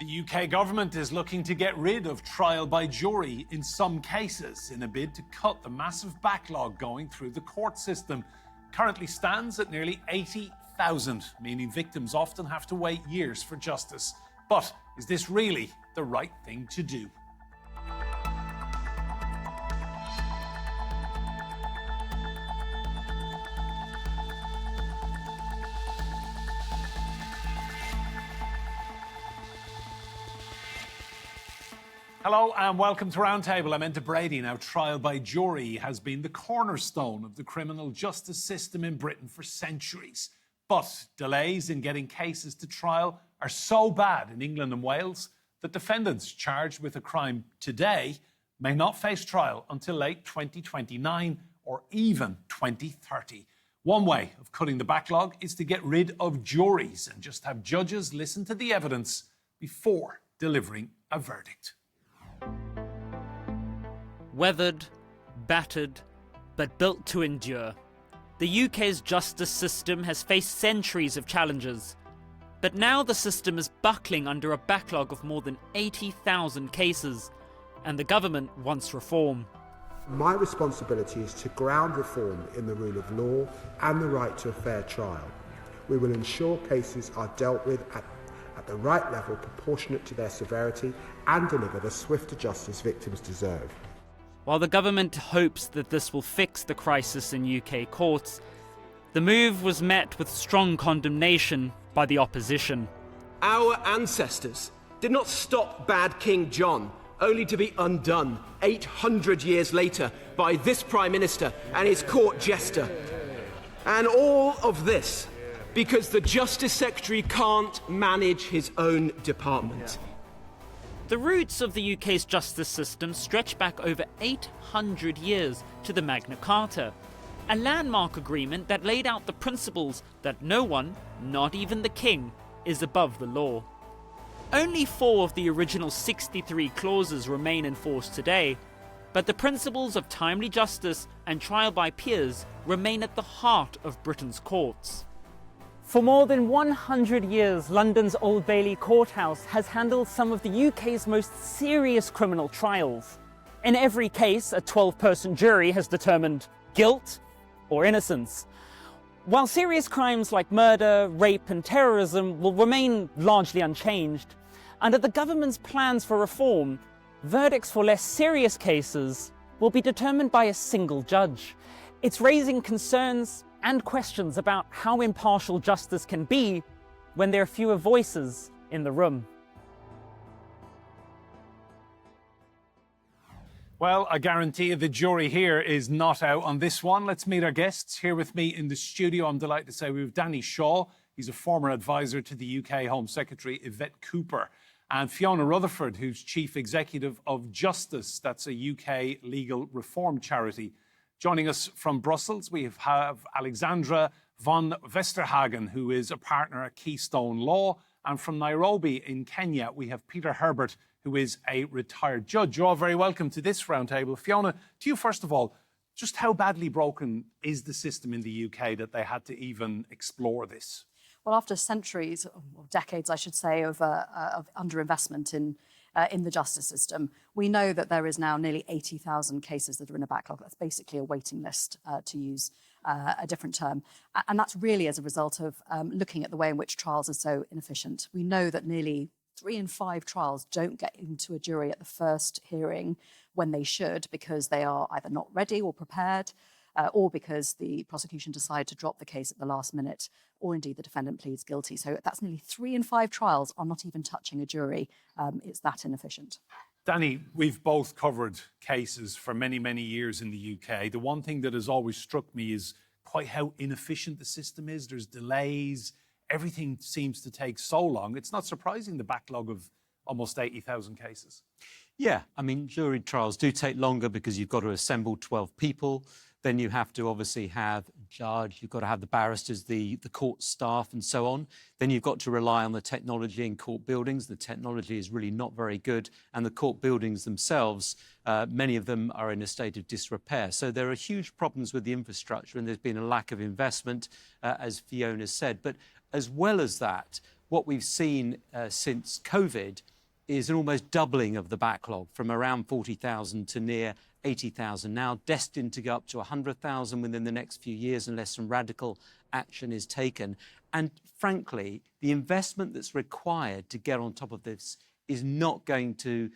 The UK government is looking to get rid of trial by jury in some cases in a bid to cut the massive backlog going through the court system. Currently stands at nearly 80,000, meaning victims often have to wait years for justice. But is this really the right thing to do? Hello and welcome to Roundtable. I'm Enda Brady. Now, trial by jury has been the cornerstone of the criminal justice system in Britain for centuries. But delays in getting cases to trial are so bad in England and Wales that defendants charged with a crime today may not face trial until late 2029 or even 2030. One way of cutting the backlog is to get rid of juries and just have judges listen to the evidence before delivering a verdict. Weathered, battered, but built to endure. The UK's justice system has faced centuries of challenges, but now the system is buckling under a backlog of more than 80,000 cases, and the government wants reform. My responsibility is to ground reform in the rule of law and the right to a fair trial. We will ensure cases are dealt with at the right level proportionate to their severity and deliver the swifter justice victims deserve. While the government hopes that this will fix the crisis in UK courts, the move was met with strong condemnation by the opposition. Our ancestors did not stop bad King John, only to be undone 800 years later by this Prime Minister and his court jester. And all of this because the Justice Secretary can't manage his own department. The roots of the UK's justice system stretch back over 800 years to the Magna Carta, a landmark agreement that laid out the principles that no one, not even the king, is above the law. Only 4 of the original 63 clauses remain in force today, but the principles of timely justice and trial by peers remain at the heart of Britain's courts. For more than 100 years, London's Old Bailey Courthouse has handled some of the UK's most serious criminal trials. In every case, a 12-person jury has determined guilt or innocence. While serious crimes like murder, rape and terrorism will remain largely unchanged, under the government's plans for reform, verdicts for less serious cases will be determined by a single judge. It's raising concerns and questions about how impartial justice can be when there are fewer voices in the room. Well, I guarantee you the jury here is not out on this one. Let's meet our guests. Here with me in the studio, I'm delighted to say we have Danny Shaw. He's a former advisor to the UK Home Secretary, Yvette Cooper. And Fiona Rutherford, who's Chief Executive of Justice. That's a UK legal reform charity. Joining us from Brussels, we have Alexandra von Westernhagen, who is a partner at Keystone Law. And from Nairobi in Kenya, we have Peter Herbert, who is a retired judge. You're all very welcome to this roundtable. Fiona, to you first of all, just how badly broken is the system in the UK that they had to even explore this? Well, after centuries, or decades, I should say, of underinvestment in the justice system, we know that there is now nearly 80,000 cases that are in a backlog. That's basically a waiting list, to use a different term. And that's really as a result of looking at the way in which trials are so inefficient. We know that nearly 3 in 5 trials don't get into a jury at the first hearing when they should, because they are either not ready or prepared, or because the prosecution decide to drop the case at the last minute, or indeed the defendant pleads guilty. So that's nearly 3 in 5 trials are not even touching a jury. It's that inefficient. Danny, we've both covered cases for many, many years in the UK. The one thing that has always struck me is quite how inefficient the system is. There's delays. Everything seems to take so long. It's not surprising the backlog of almost 80,000 cases. Yeah, I mean, jury trials do take longer because you've got to assemble 12 people. Then you have to obviously have a judge, you've got to have the barristers, the court staff and so on. Then you've got to rely on the technology in court buildings. The technology is really not very good. And the court buildings themselves, many of them are in a state of disrepair. So there are huge problems with the infrastructure and there's been a lack of investment, as Fiona said. But as well as that, what we've seen since COVID is an almost doubling of the backlog from around 40,000 to near 80,000, now destined to go up to 100,000 within the next few years unless some radical action is taken. And frankly, the investment that's required to get on top of this is not going to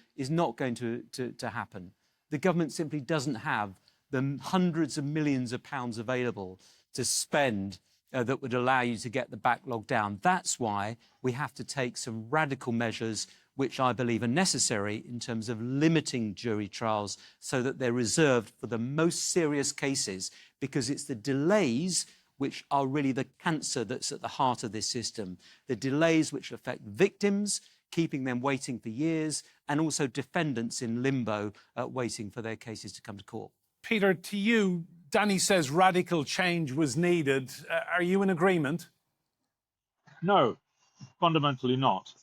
happen. The government simply doesn't have the hundreds of millions of pounds available to spend that would allow you to get the backlog down. That's why we have to take some radical measures which I believe are necessary in terms of limiting jury trials so that they're reserved for the most serious cases, because it's the delays which are really the cancer that's at the heart of this system. The delays which affect victims, keeping them waiting for years, and also defendants in limbo waiting for their cases to come to court. Peter, to you, Danny says radical change was needed. Are you in agreement? No, fundamentally not.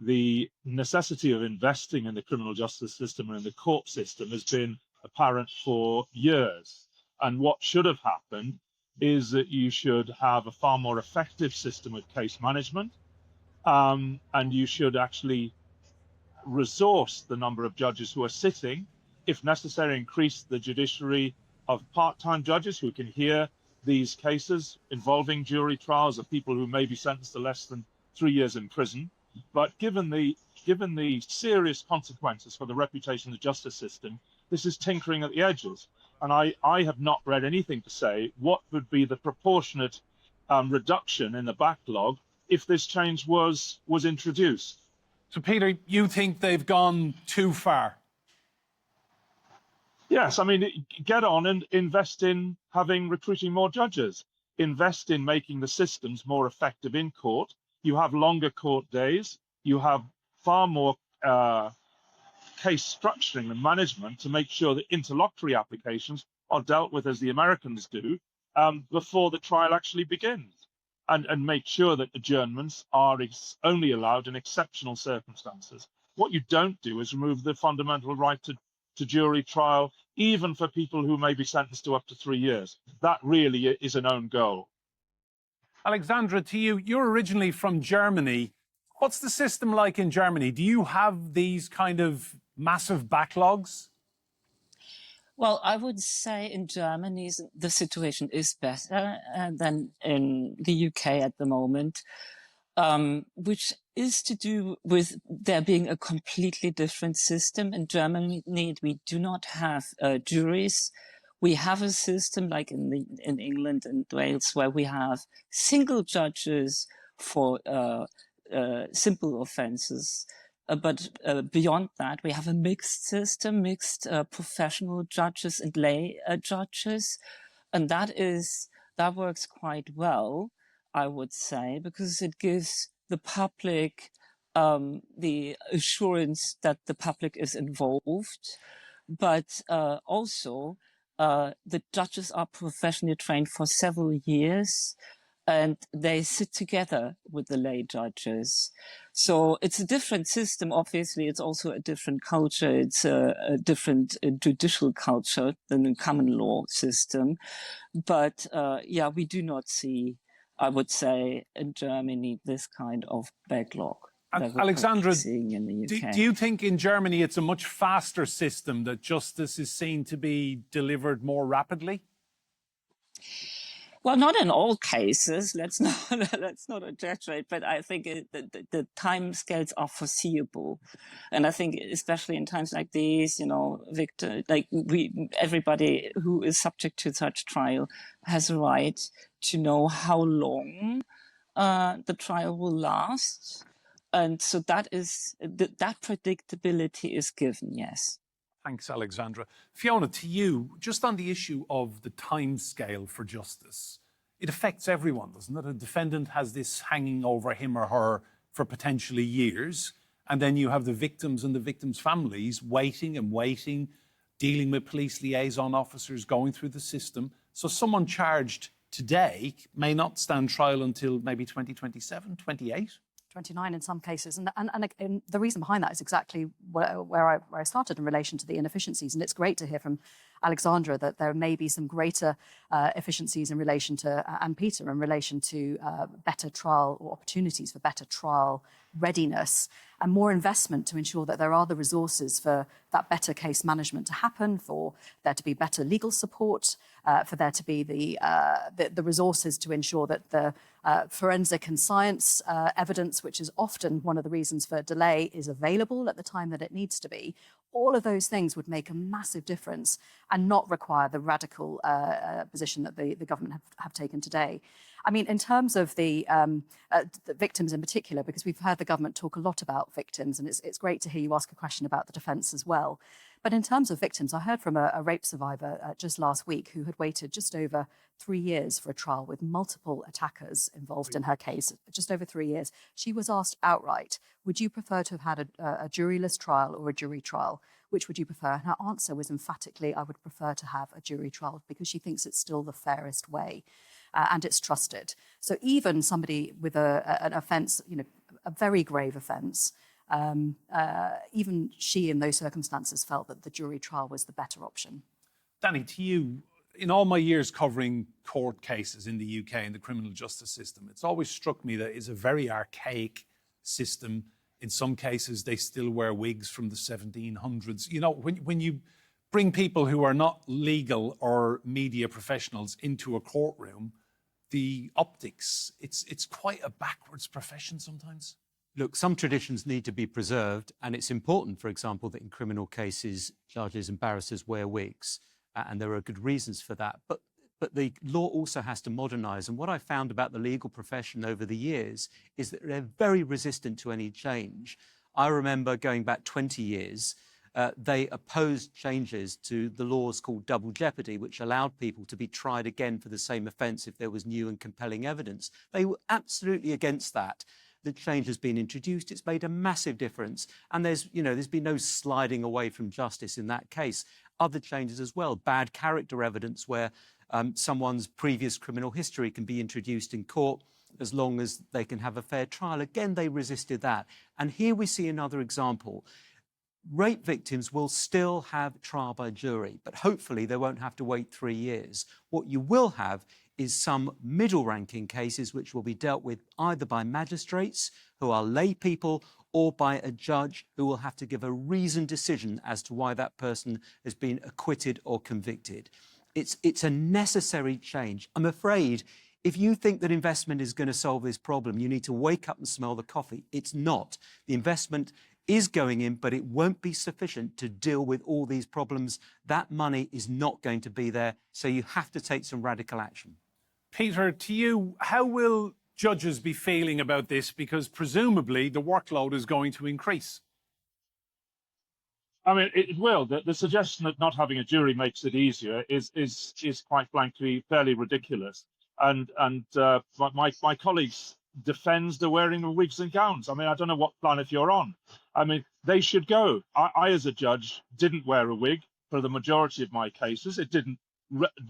The necessity of investing in the criminal justice system and in the court system has been apparent for years. And what should have happened is that you should have a far more effective system of case management, and you should actually resource the number of judges who are sitting, if necessary, increase the judiciary of part-time judges who can hear these cases involving jury trials of people who may be sentenced to less than 3 years in prison. But given the serious consequences for the reputation of the justice system, this is tinkering at the edges. And I have not read anything to say what would be the proportionate reduction in the backlog if this change was introduced. So, Peter, you think they've gone too far? Yes, I mean, get on and invest in recruiting more judges. Invest in making the systems more effective in court. You have longer court days. You have far more case structuring and management to make sure that interlocutory applications are dealt with as the Americans do before the trial actually begins. And make sure that adjournments are only allowed in exceptional circumstances. What you don't do is remove the fundamental right to jury trial, even for people who may be sentenced to up to 3 years. That really is an own goal. Alexandra, to you, you're originally from Germany. What's the system like in Germany? Do you have these kind of massive backlogs? Well, I would say in Germany, the situation is better than in the UK at the moment, which is to do with there being a completely different system. In Germany, we do not have juries. We have a system like in England and Wales where we have single judges for simple offences. But beyond that, we have a mixed system, mixed professional judges and lay judges. And that works quite well, I would say, because it gives the public the assurance that the public is involved. But also, the judges are professionally trained for several years, and they sit together with the lay judges. So it's a different system. Obviously, it's also a different culture. It's a different judicial culture than the common law system. But yeah, we do not see, I would say, in Germany, this kind of backlog. Alexandra, seeing in the UK. Do you think in Germany it's a much faster system, that justice is seen to be delivered more rapidly? Well, not in all cases. Let's not exaggerate. But I think the time scales are foreseeable, and I think especially in times like these, everybody who is subject to such trial has a right to know how long the trial will last, and so that predictability is given. Yes. Thanks, Alexandra. Fiona, to you, just on the issue of the time scale for justice, it affects everyone, doesn't it? A defendant has this hanging over him or her for potentially years, and then you have the victims and the victims' families waiting and waiting, dealing with police liaison officers, going through the system. So someone charged today may not stand trial until maybe 2027, 28? 29 in some cases. And the reason behind that is exactly where I started in relation to the inefficiencies. And it's great to hear from Alexandra that there may be some greater efficiencies in relation to, and Peter, in relation to better trial or opportunities for better trial readiness and more investment to ensure that there are the resources for that better case management to happen, for there to be better legal support, for there to be the resources to ensure that the forensic and science evidence, which is often one of the reasons for delay, is available at the time that it needs to be. All of those things would make a massive difference and not require the radical position that the government have taken today. I mean, in terms of the victims in particular, because we've heard the government talk a lot about victims, and it's great to hear you ask a question about the defence as well. But in terms of victims, I heard from a rape survivor just last week who had waited just over 3 years for a trial with multiple attackers involved in her case, just over 3 years. She was asked outright, would you prefer to have had a juryless trial or a jury trial? Which would you prefer? And her answer was emphatically, I would prefer to have a jury trial because she thinks it's still the fairest way. And it's trusted. So even somebody with an offence, a very grave offence, even she in those circumstances felt that the jury trial was the better option. Danny, to you, in all my years covering court cases in the UK and the criminal justice system, it's always struck me that it's a very archaic system. In some cases, they still wear wigs from the 1700s. When you bring people who are not legal or media professionals into a courtroom, the optics, it's quite a backwards profession sometimes. Look, some traditions need to be preserved, and it's important, for example, that in criminal cases, judges and barristers wear wigs, and there are good reasons for that. But the law also has to modernise, and what I found about the legal profession over the years is that they're very resistant to any change. I remember going back 20 years, they opposed changes to the laws called double jeopardy, which allowed people to be tried again for the same offence if there was new and compelling evidence. They were absolutely against that. The change has been introduced. It's made a massive difference. And there's been no sliding away from justice in that case. Other changes as well, bad character evidence where someone's previous criminal history can be introduced in court as long as they can have a fair trial. Again, they resisted that. And here we see another example. Rape victims will still have trial by jury, but hopefully they won't have to wait 3 years. What you will have is some middle-ranking cases which will be dealt with either by magistrates who are lay people or by a judge who will have to give a reasoned decision as to why that person has been acquitted or convicted. It's a necessary change. I'm afraid if you think that investment is going to solve this problem, you need to wake up and smell the coffee. It's not. The investment is going in, but it won't be sufficient to deal with all these problems. That money is not going to be there, so you have to take some radical action. Peter, to you, how will judges be feeling about this? Because presumably the workload is going to increase. I mean, it will. The suggestion that not having a jury makes it easier is quite frankly fairly ridiculous. And my colleagues defends the wearing of wigs and gowns. I mean, I don't know what planet you're on. I mean, they should go. I as a judge, didn't wear a wig for the majority of my cases. It didn't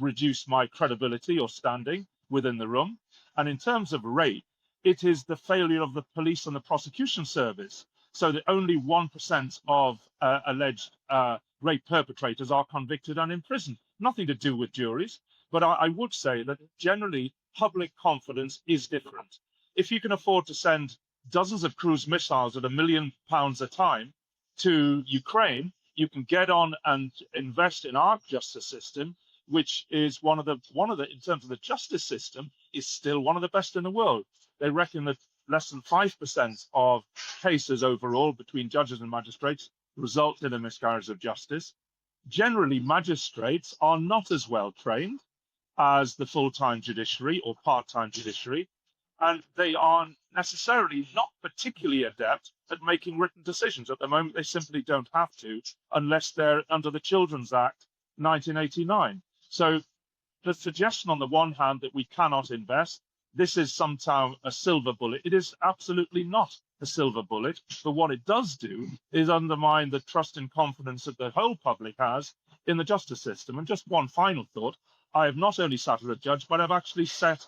reduce my credibility or standing within the room. And in terms of rape, it is the failure of the police and the prosecution service. So that only 1% of alleged rape perpetrators are convicted and imprisoned. Nothing to do with juries. But I would say that generally public confidence is different. If you can afford to send dozens of cruise missiles at £1 million a time to Ukraine, you can get on and invest in our justice system, which is one of the in terms of the justice system, is still one of the best in the world. They reckon that less than 5% of cases overall between judges and magistrates result in a miscarriage of justice. Generally, magistrates are not as well trained as the full-time judiciary or part-time judiciary, and they are necessarily not particularly adept at making written decisions. At the moment, they simply don't have to, unless they're under the Children's Act 1989. So the suggestion on the one hand that we cannot invest, this is somehow a silver bullet. It is absolutely not a silver bullet, but what it does do is undermine the trust and confidence that the whole public has in the justice system. And just one final thought, I have not only sat as a judge, but I've actually sat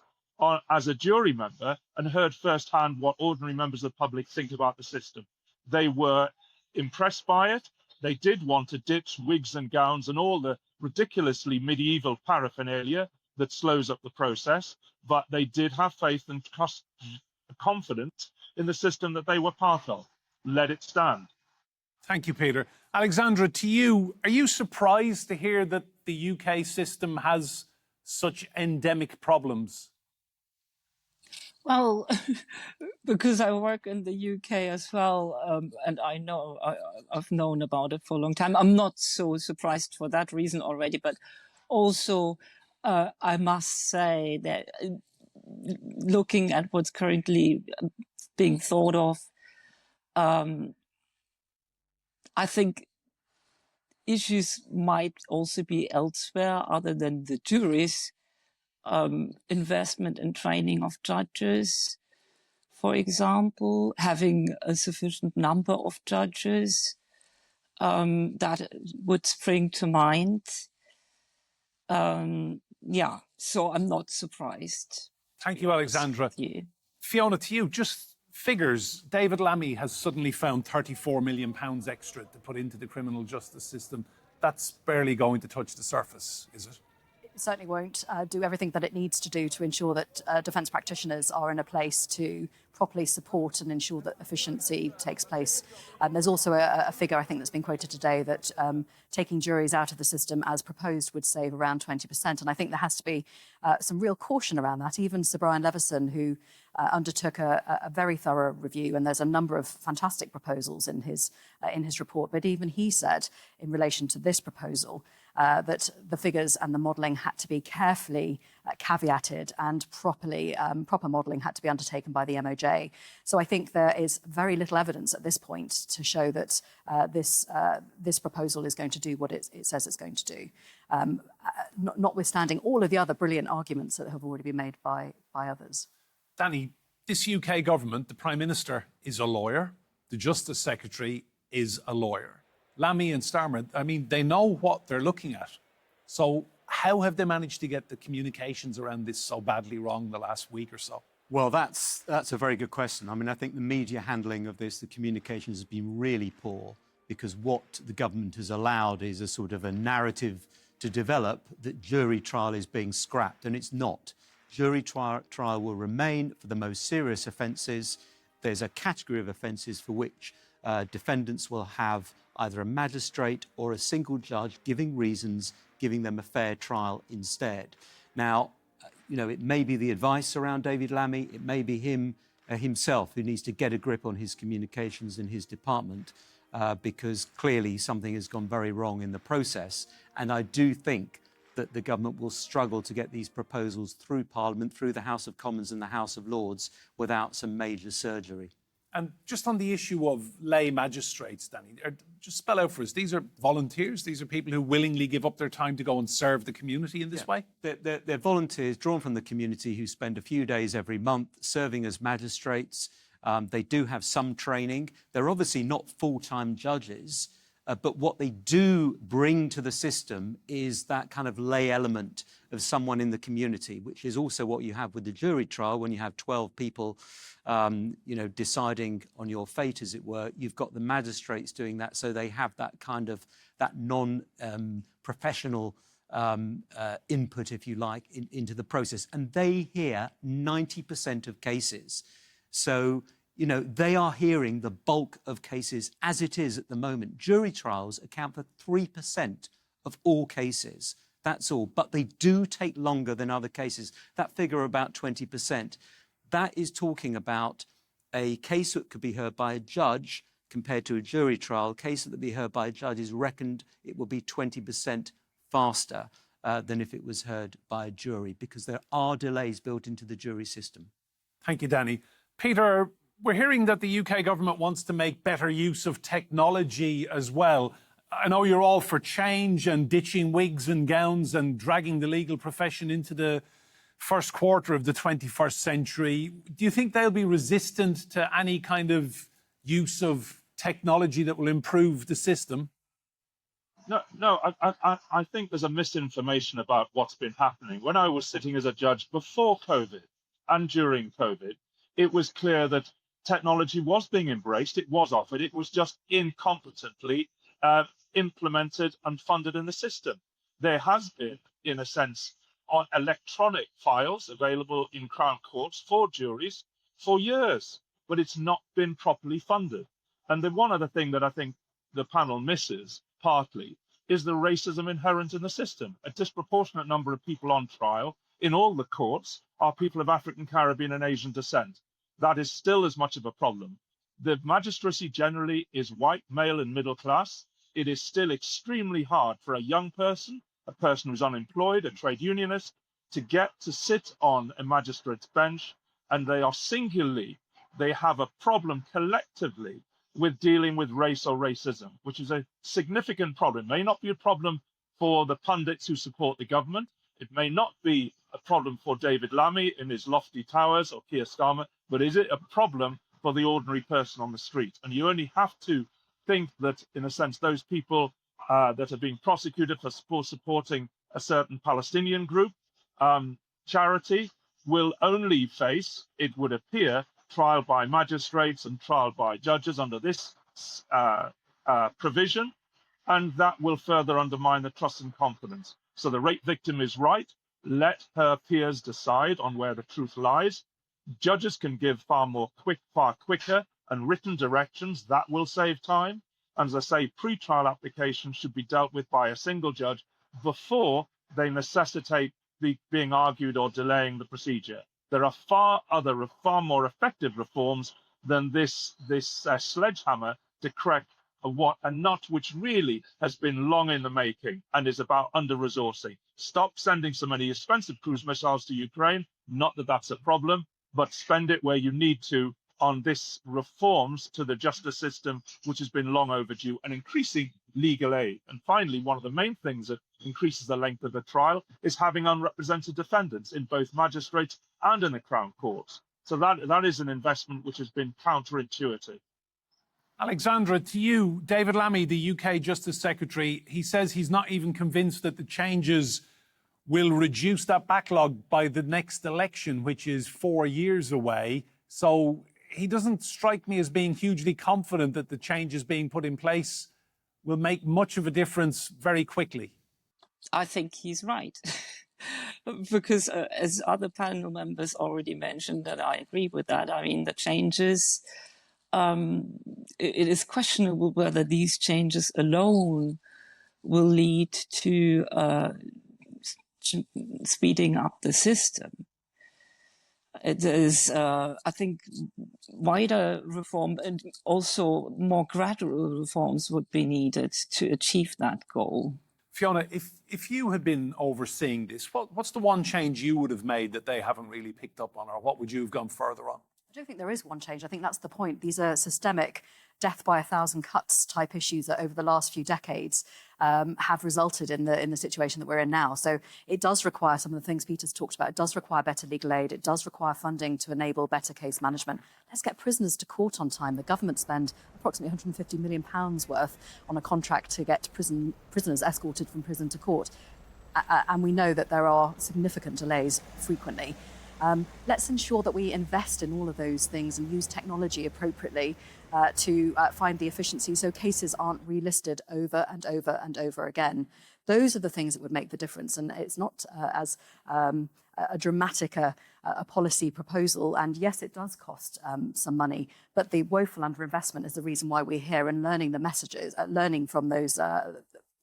as a jury member and heard firsthand what ordinary members of the public think about the system. They were impressed by it. They did want to ditch wigs and gowns and all the ridiculously medieval paraphernalia that slows up the process, but they did have faith and confidence in the system that they were part of. Let it stand. Thank you, Peter. Alexandra, to you, are you surprised to hear that the UK system has such endemic problems? Well, because I work in the UK as well, and I've known about it for a long time. I'm not so surprised for that reason already, but also I must say that looking at what's currently being thought of, I think issues might also be elsewhere other than the juries. Investment in training of judges, for example, having a sufficient number of judges that would spring to mind. Yeah, so I'm not surprised. Thank you, Alexandra. Fiona, to you, just figures. David Lammy has suddenly found £34 million extra to put into the criminal justice system. That's barely going to touch the surface, is it? It certainly won't do everything that it needs to do to ensure that defence practitioners are in a place to properly support and ensure that efficiency takes place. There's also a figure, I think, that's been quoted today that taking juries out of the system as proposed would save around 20%. And I think there has to be some real caution around that. Even Sir Brian Leveson, who undertook a very thorough review, and there's a number of fantastic proposals in his report, but even he said in relation to this proposal that the figures and the modelling had to be carefully caveated and proper modelling had to be undertaken by the MOJ. So I think there is very little evidence at this point to show that this proposal is going to do what it says it's going to do, notwithstanding all of the other brilliant arguments that have already been made by others. Danny, this UK government, the Prime Minister is a lawyer, the Justice Secretary is a lawyer. Lammy and Starmer, I mean, they know what they're looking at. So how have they managed to get the communications around this so badly wrong the last week or so? Well, that's a very good question. I mean, I think the media handling of this, the communications has been really poor, because what the government has allowed is a sort of a narrative to develop that jury trial is being scrapped, and it's not. Jury trial will remain for the most serious offences. There's a category of offences for which defendants will have either a magistrate or a single judge giving reasons, giving them a fair trial instead. Now, you know, it may be the advice around David Lammy, it may be him himself who needs to get a grip on his communications in his department, because clearly something has gone very wrong in the process. And I do think that the government will struggle to get these proposals through Parliament, through the House of Commons and the House of Lords without some major surgery. And just on the issue of lay magistrates, Danny, just spell out for us, these are volunteers? These are people who willingly give up their time to go and serve the community in this way? They're volunteers drawn from the community who spend a few days every month serving as magistrates. They do have some training. They're obviously not full-time judges, but what they do bring to the system is that kind of lay element of someone in the community, which is also what you have with the jury trial when you have 12 people, deciding on your fate, as it were. You've got the magistrates doing that, so they have that kind of that non-professional input, if you like, into the process, and they hear 90% of cases. So, you know, they are hearing the bulk of cases as it is at the moment. Jury trials account for 3% of all cases. That's all. But they do take longer than other cases. That figure, about 20%, that is talking about a case that could be heard by a judge compared to a jury trial. A case that would be heard by a judge is reckoned it will be 20% faster than if it was heard by a jury, because there are delays built into the jury system. Thank you, Danny. Peter, we're hearing that the UK government wants to make better use of technology as well. I know you're all for change and ditching wigs and gowns and dragging the legal profession into the first quarter of the 21st century. Do you think they'll be resistant to any kind of use of technology that will improve the system? No, I think there's a misinformation about what's been happening. When I was sitting as a judge before COVID, and during COVID, it was clear that technology was being embraced, it was offered, it was just incompetently implemented and funded in the system. There has been, in a sense, on electronic files available in Crown courts for juries for years, but it's not been properly funded. And the one other thing that I think the panel misses, partly, is the racism inherent in the system. A disproportionate number of people on trial in all the courts are people of African, Caribbean and Asian descent. That is still as much of a problem. The magistracy generally is white, male and middle class. It is still extremely hard for a young person, a person who's unemployed, a trade unionist, to get to sit on a magistrate's bench, and they have a problem collectively with dealing with race or racism, which is a significant problem. It may not be a problem for the pundits who support the government. It may not be a problem for David Lammy in his lofty towers or Keir Starmer, but is it a problem for the ordinary person on the street? And you only have to think that, in a sense, those people that are being prosecuted for supporting a certain Palestinian group charity will only face, it would appear, trial by magistrates and trial by judges under this provision, and that will further undermine the trust and confidence. So the rape victim is right. Let her peers decide on where the truth lies. Judges can give far quicker and written directions. That will save time. And as I say, pre-trial applications should be dealt with by a single judge before they necessitate being argued or delaying the procedure. There are far more effective reforms than this sledgehammer to crack a nut which really has been long in the making and is about under-resourcing. Stop sending so many expensive cruise missiles to Ukraine. Not that that's a problem, but spend it where you need to on this reforms to the justice system, which has been long overdue, and increasing legal aid. And finally, one of the main things that increases the length of the trial is having unrepresented defendants in both magistrates and in the Crown courts. So that is an investment which has been counterintuitive. Alexandra, to you, David Lammy, the UK Justice Secretary, he says he's not even convinced that the changes will reduce that backlog by the next election, which is 4 years away. So he doesn't strike me as being hugely confident that the changes being put in place will make much of a difference very quickly. I think he's right. Because as other panel members already mentioned, that I agree with that. I mean, the changes, it is questionable whether these changes alone will lead to speeding up the system. It is, I think, wider reform and also more gradual reforms would be needed to achieve that goal. Fiona, if you had been overseeing this, what's the one change you would have made that they haven't really picked up on, or what would you have gone further on? I don't think there is one change. I think that's the point. These are systemic death by 1,000 cuts type issues that over the last few decades have resulted in the situation that we're in now. So it does require some of the things Peter's talked about. It does require better legal aid. It does require funding to enable better case management. Let's get prisoners to court on time. The government spend approximately £150 million worth on a contract to get prisoners escorted from prison to court. And we know that there are significant delays frequently. Let's ensure that we invest in all of those things and use technology appropriately to find the efficiency so cases aren't relisted over and over and over again. Those are the things that would make the difference. And it's not as a dramatic a policy proposal. And yes, it does cost some money, but the woeful underinvestment is the reason why we're here, and learning the messages, learning from those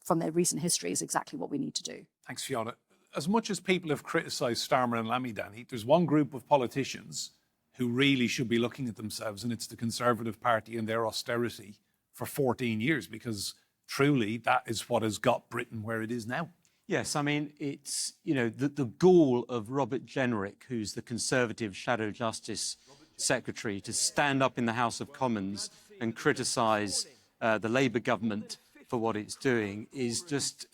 from their recent history is exactly what we need to do. Thanks, Fiona. As much as people have criticised Starmer and Lammy, Danny, there's one group of politicians who really should be looking at themselves, and it's the Conservative Party and their austerity for 14 years, because truly that is what has got Britain where it is now. Yes, I mean, it's, you know, the gall of Robert Jenrick, who's the Conservative Shadow Justice Secretary, to stand up in the House of Commons and criticise the Labour government for what it's doing is just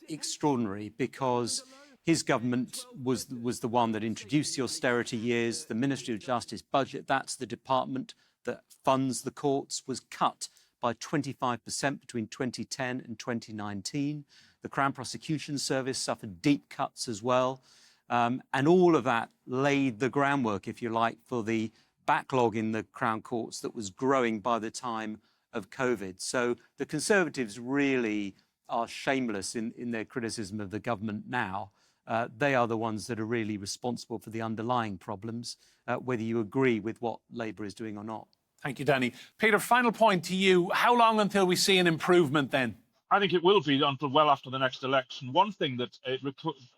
extraordinary, because his government was the one that introduced the austerity years. The Ministry of Justice budget, that's the department that funds the courts, was cut by 25% between 2010 and 2019. The Crown Prosecution Service suffered deep cuts as well. And all of that laid the groundwork, if you like, for the backlog in the Crown Courts that was growing by the time of COVID. So the Conservatives really are shameless in their criticism of the government now. They are the ones that are really responsible for the underlying problems, whether you agree with what Labour is doing or not. Thank you, Danny. Peter, final point to you. How long until we see an improvement then? I think it will be until well after the next election. One thing that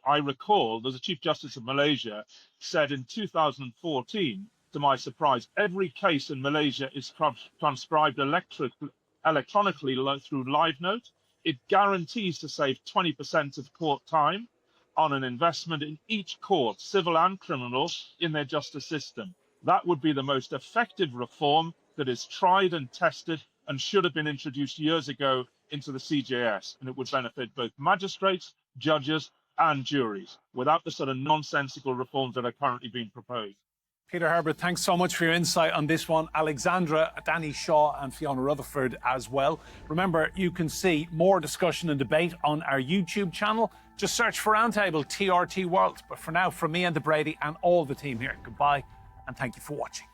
I recall, there's a Chief Justice of Malaysia said in 2014, to my surprise, every case in Malaysia is transcribed electronically through LiveNote. It guarantees to save 20% of court time on an investment in each court, civil and criminal, in their justice system. That would be the most effective reform that is tried and tested and should have been introduced years ago into the CJS, and it would benefit both magistrates, judges, and juries, without the sort of nonsensical reforms that are currently being proposed. Peter, Herbert, thanks so much for your insight on this one. Alexandra, Danny Shaw and Fiona Rutherford as well. Remember, you can see more discussion and debate on our YouTube channel. Just search for Roundtable, TRT World. But for now, from me, Enda Brady, and all the team here, goodbye and thank you for watching.